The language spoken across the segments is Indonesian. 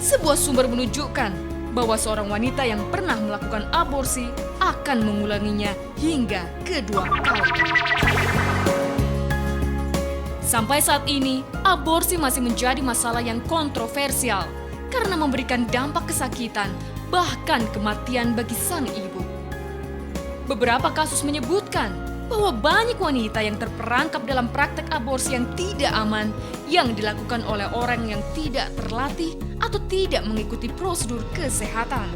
Sebuah sumber menunjukkan bahwa seorang wanita yang pernah melakukan aborsi akan mengulanginya hingga kedua kali. Sampai saat ini, aborsi masih menjadi masalah yang kontroversial karena memberikan dampak kesakitan, bahkan kematian bagi sang ibu. Beberapa kasus menyebutkan bahwa banyak wanita yang terperangkap dalam praktek aborsi yang tidak aman yang dilakukan oleh orang yang tidak terlatih atau tidak mengikuti prosedur kesehatan.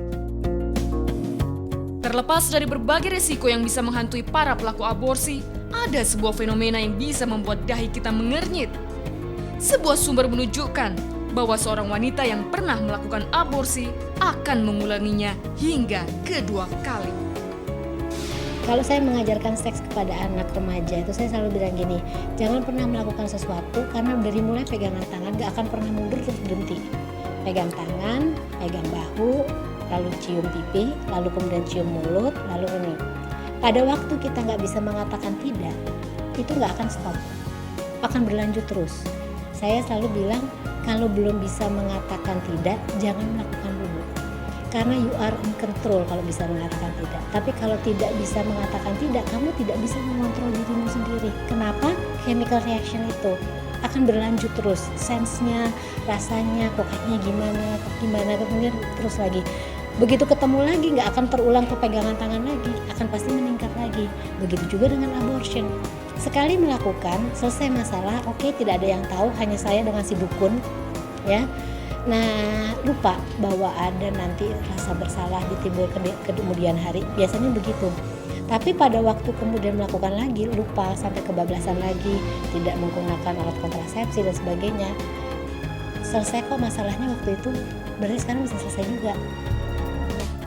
Terlepas dari berbagai risiko yang bisa menghantui para pelaku aborsi, ada sebuah fenomena yang bisa membuat dahi kita mengernyit. Sebuah sumber menunjukkan bahwa seorang wanita yang pernah melakukan aborsi akan mengulanginya hingga kedua kali. Kalau saya mengajarkan seks kepada anak remaja itu saya selalu bilang gini, jangan pernah melakukan sesuatu karena dari mulai pegangan tangan gak akan pernah mundur terus berhenti. Pegang tangan, pegang bahu, lalu cium pipi, lalu kemudian cium mulut, lalu ini. Pada waktu kita gak bisa mengatakan tidak, itu gak akan stop, akan berlanjut terus. Saya selalu bilang kalau belum bisa mengatakan tidak, jangan melakukan dulu. Karena you are in control kalau bisa mengatakan tidak. Tapi kalau tidak bisa mengatakan tidak, kamu tidak bisa mengontrol dirimu sendiri. Kenapa? Chemical reaction itu akan berlanjut terus. Sense-nya, rasanya, kok kayaknya gimana, kemudian terus lagi. Begitu ketemu lagi, nggak akan terulang kepegangan tangan lagi, akan pasti meningkat lagi. Begitu juga dengan abortion. Sekali melakukan, selesai masalah, oke, tidak ada yang tahu, hanya saya dengan si dukun, ya. Nah, lupa bahwa ada nanti rasa bersalah ditimbul kemudian hari, biasanya begitu. Tapi pada waktu kemudian melakukan lagi, lupa sampai kebablasan lagi, tidak menggunakan alat kontrasepsi dan sebagainya. Selesai kok masalahnya waktu itu, berarti sekarang bisa selesai juga.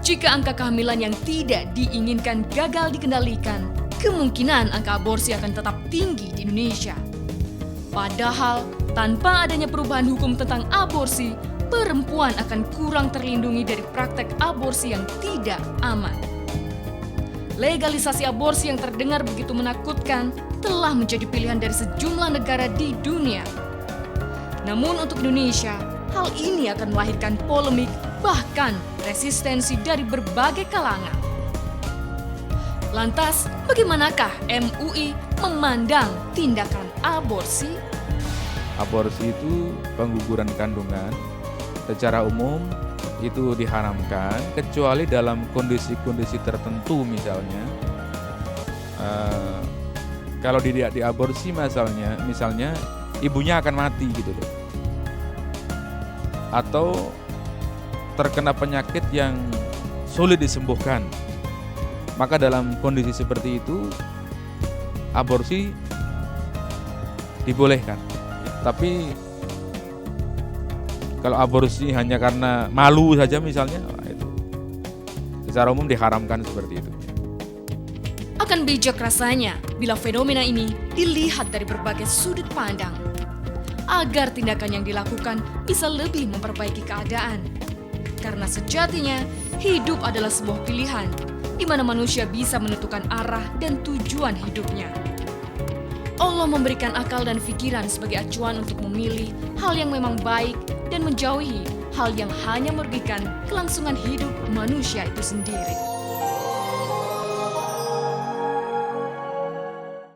Jika angka kehamilan yang tidak diinginkan gagal dikendalikan, kemungkinan angka aborsi akan tetap tinggi di Indonesia. Padahal, tanpa adanya perubahan hukum tentang aborsi, perempuan akan kurang terlindungi dari praktek aborsi yang tidak aman. Legalisasi aborsi yang terdengar begitu menakutkan telah menjadi pilihan dari sejumlah negara di dunia. Namun untuk Indonesia, hal ini akan melahirkan polemik, bahkan resistensi dari berbagai kalangan. Lantas, bagaimanakah MUI memandang tindakan aborsi? Aborsi itu pengguguran kandungan. Secara umum itu diharamkan kecuali dalam kondisi-kondisi tertentu, misalnya kalau diaborsi misalnya ibunya akan mati gitu loh, atau terkena penyakit yang sulit disembuhkan. Maka dalam kondisi seperti itu aborsi dibolehkan. Tapi kalau aborsi hanya karena malu saja misalnya, itu secara umum diharamkan seperti itu. Akan bijak rasanya bila fenomena ini dilihat dari berbagai sudut pandang, agar tindakan yang dilakukan bisa lebih memperbaiki keadaan. Karena sejatinya hidup adalah sebuah pilihan, di mana manusia bisa menentukan arah dan tujuan hidupnya. Allah memberikan akal dan pikiran sebagai acuan untuk memilih hal yang memang baik dan menjauhi hal yang hanya merugikan kelangsungan hidup manusia itu sendiri.